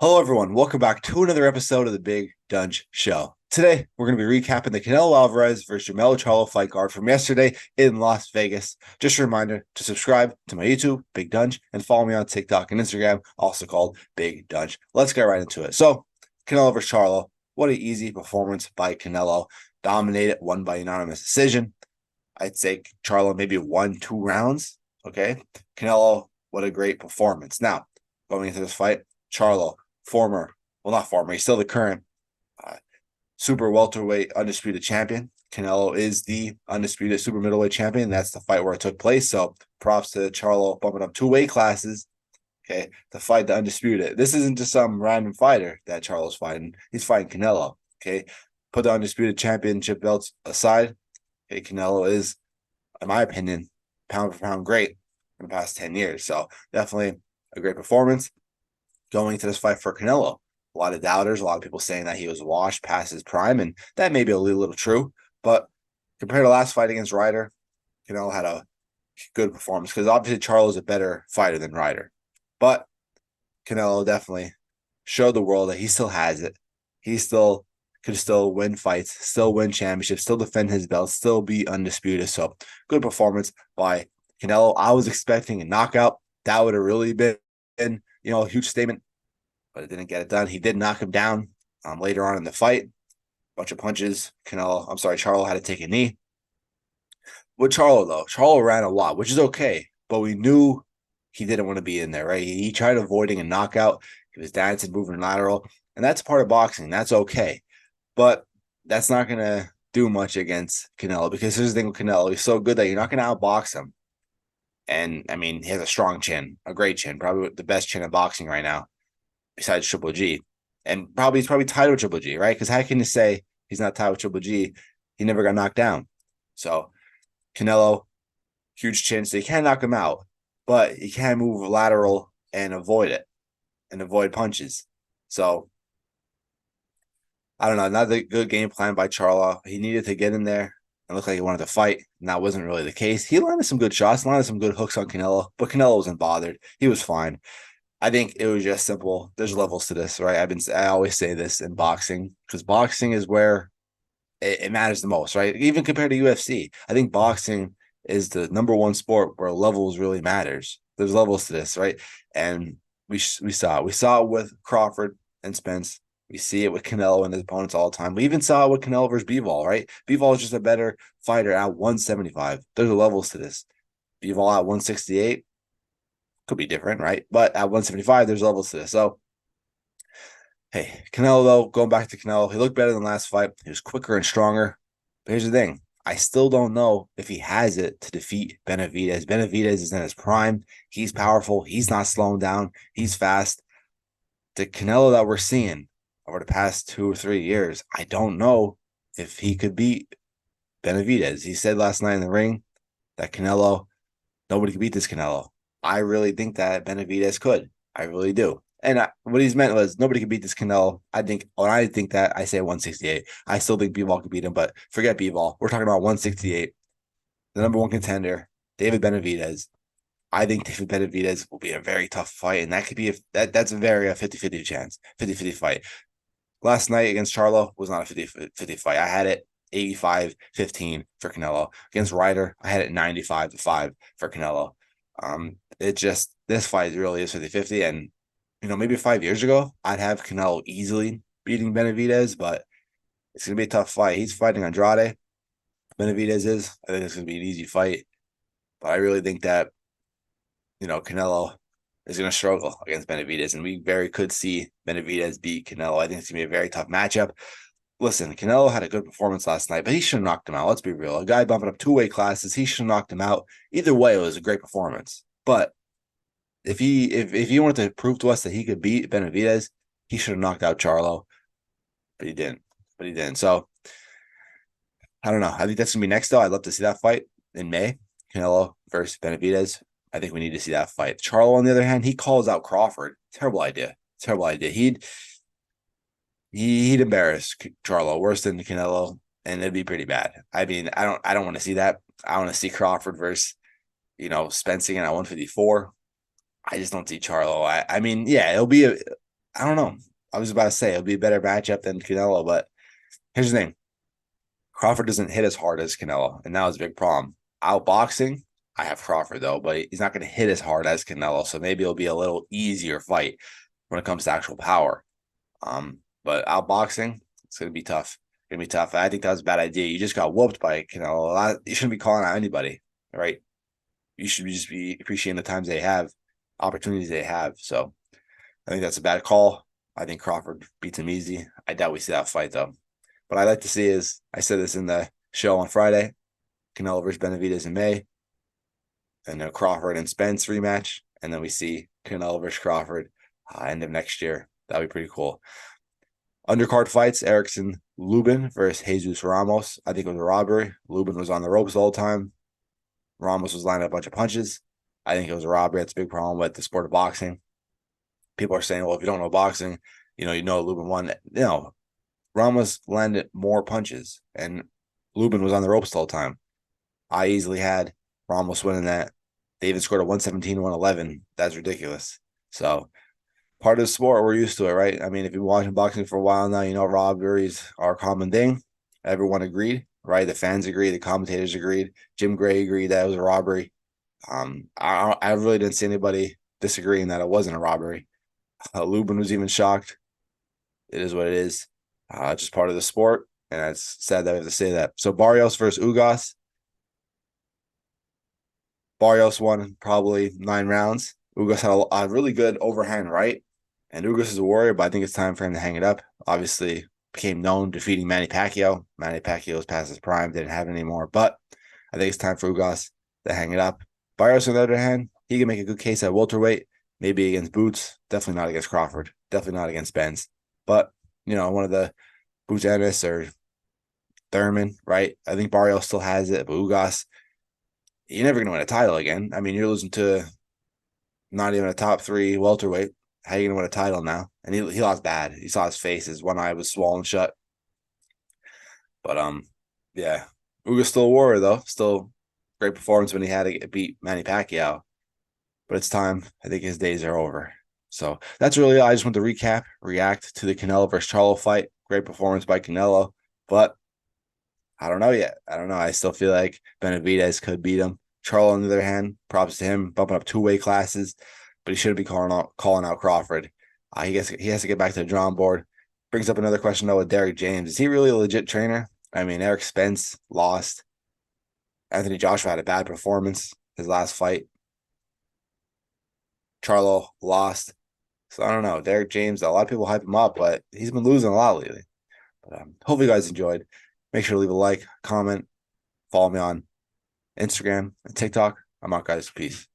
Hello, everyone. Welcome back to another episode of the Big Donch Show. Today, we're going to be recapping the Canelo Alvarez versus Jermell Charlo fight card from yesterday in Las Vegas. Just a reminder to subscribe to my YouTube, Big Donch, and follow me on TikTok and Instagram, also called Big Donch. Let's get right into it. So, Canelo versus Charlo. What an easy performance by Canelo. Dominated, won by unanimous decision. I'd say Charlo maybe won 2 rounds. Okay. Canelo, what a great performance. Now, going into this fight, Charlo, not former, he's still the current uh, super welterweight undisputed champion. Canelo is the undisputed super middleweight champion. That's the fight where it took place. So props to Charlo bumping up 2 weight classes, okay, to fight the undisputed. This isn't just some random fighter that Charlo's fighting. He's fighting Canelo, okay? Put the undisputed championship belts aside. Okay, Canelo is, in my opinion, pound for pound great in the past 10 years. So definitely a great performance going into this fight for Canelo. A lot of doubters, a lot of people saying that he was washed past his prime, and that may be a little true. But compared to last fight against Ryder, Canelo had a good performance because obviously Charlo is a better fighter than Ryder. But Canelo definitely showed the world that he still has it. He still could still win fights, still win championships, still defend his belt, still be undisputed. So good performance by Canelo. I was expecting a knockout. That would have really been, a huge statement, but it didn't get it done. He did knock him down later on in the fight. Bunch of punches. Charlo had to take a knee. With Charlo, though, Charlo ran a lot, which is okay, but we knew he didn't want to be in there, right? He tried avoiding a knockout. He was dancing, moving lateral, and that's part of boxing. That's okay, but that's not going to do much against Canelo because here's the thing with Canelo. He's so good that you're not going to outbox him. And, I mean, he has a strong chin, a great chin, probably the best chin in boxing right now, besides Triple G. And he's probably tied with Triple G, right? Because how can you say he's not tied with Triple G? He never got knocked down. So Canelo, huge chin, so you can't knock him out, but you can move lateral and avoid it and avoid punches. So I don't know, another good game plan by Charlo. He needed to get in there and look like he wanted to fight, and that wasn't really the case. He landed some good shots, landed some good hooks on Canelo, but Canelo wasn't bothered. He was fine. I think it was just simple. There's levels to this, right? I always say this in boxing because boxing is where it matters the most, right? Even compared to UFC, I think boxing is the number one sport where levels really matters. There's levels to this, right? And we saw it. We saw it with Crawford and Spence. We see it with Canelo and his opponents all the time. We even saw it with Canelo versus Bivol, right? Bivol is just a better fighter at 175. There's levels to this. Bivol at 168 could be different, right? But at 175, there's levels to this. So, hey, Canelo, though, going back to Canelo, he looked better than last fight. He was quicker and stronger. But here's the thing. I still don't know if he has it to defeat Benavidez. Benavidez is in his prime. He's powerful. He's not slowing down. He's fast. The Canelo that we're seeing over the past 2 or 3 years, I don't know if he could beat Benavidez. He said last night in the ring that nobody could beat this Canelo. I really think that Benavidez could. I really do. And what he's meant was nobody could beat this Canelo. When I think that, I say 168. I still think Bivol could beat him, but forget Bivol. We're talking about 168, the number one contender, David Benavidez. I think David Benavidez will be a very tough fight, and that could be that's a very 50-50 chance, 50-50 fight. Last night against Charlo was not a 50-50 fight. I had it 85-15 for Canelo. Against Ryder, I had it 95-5 for Canelo. This fight really is 50-50. And, maybe 5 years ago, I'd have Canelo easily beating Benavidez, but it's going to be a tough fight. He's fighting Andrade. Benavidez is. I think it's going to be an easy fight. But I really think that, Canelo is going to struggle against Benavidez, and we very could see Benavidez beat Canelo. I think it's going to be a very tough matchup. Listen, Canelo had a good performance last night, but he should have knocked him out. Let's be real. A guy bumping up 2 weight classes, he should have knocked him out. Either way, it was a great performance. But if he wanted to prove to us that he could beat Benavidez, he should have knocked out Charlo. But he didn't. So I don't know. I think that's gonna be next though. I'd love to see that fight in May. Canelo versus Benavidez. I think we need to see that fight. Charlo, on the other hand, he calls out Crawford. Terrible idea. He'd embarrass Charlo worse than Canelo, and it'd be pretty bad. I mean, I don't want to see that. I want to see Crawford versus, Spence again at 154. I just don't see Charlo. I mean, yeah, it'll be I don't know. I was about to say it'll be a better matchup than Canelo, but here's the thing. Crawford doesn't hit as hard as Canelo, and that was a big problem. Outboxing, I have Crawford though, but he's not going to hit as hard as Canelo, so maybe it'll be a little easier fight when it comes to actual power. But outboxing, it's going to be tough. It's going to be tough. I think that was a bad idea. You just got whooped by Canelo. You shouldn't be calling out anybody, right? You should just be appreciating the times they have, opportunities they have. So I think that's a bad call. I think Crawford beats him easy. I doubt we see that fight though. What I'd like to see is, I said this in the show on Friday, Canelo versus Benavidez in May, and then Crawford and Spence rematch, and then we see Canelo versus Crawford end of next year. That'd be pretty cool. Undercard fights, Erickson Lubin versus Jesus Ramos. I think it was a robbery. Lubin was on the ropes the whole time. Ramos was lining a bunch of punches. I think it was a robbery. That's a big problem with the sport of boxing. People are saying, well, if you don't know boxing, you know Lubin won. Ramos landed more punches, and Lubin was on the ropes the whole time. I easily had Ramos winning that. They even scored a 117, 111. That's ridiculous. So part of the sport, we're used to it, right? I mean, if you've been watching boxing for a while now, robberies are a common thing. Everyone agreed, right? The fans agreed, the commentators agreed. Jim Gray agreed that it was a robbery. I really didn't see anybody disagreeing that it wasn't a robbery. Lubin was even shocked. It is what it is. Just part of the sport, and it's sad that we have to say that. So Barrios versus Ugas. Barrios won probably 9 rounds. Ugas had a really good overhand right, and Ugas is a warrior, but I think it's time for him to hang it up. Obviously, became known defeating Manny Pacquiao. Manny Pacquiao was past his prime, didn't have it anymore, but I think it's time for Ugas to hang it up. Barrios, on the other hand, he can make a good case at welterweight, maybe against Boots, definitely not against Crawford, definitely not against Spence, but one of the Boots Ennis or Thurman, right? I think Barrios still has it, but Ugas, you're never going to win a title again. I mean, you're losing to not even a top 3 welterweight. How are you going to win a title now? And he lost bad. You saw his face. His one eye was swollen shut. But, yeah. Uga's still a warrior, though. Still great performance when he had to beat Manny Pacquiao. But it's time. I think his days are over. So that's really all. I just want to recap, react to the Canelo versus Charlo fight. Great performance by Canelo. But I don't know yet. I don't know. I still feel like Benavidez could beat him. Charlo, on the other hand, props to him, bumping up 2 weight classes, but he shouldn't be calling out Crawford. He has to get back to the drawing board. Brings up another question though with Derek James. Is he really a legit trainer? I mean, Eric Spence lost. Anthony Joshua had a bad performance his last fight. Charlo lost. So I don't know. Derek James, a lot of people hype him up, but he's been losing a lot lately. But hopefully you guys enjoyed. Make sure to leave a like, comment, follow me on Instagram and TikTok. I'm out, guys. Peace.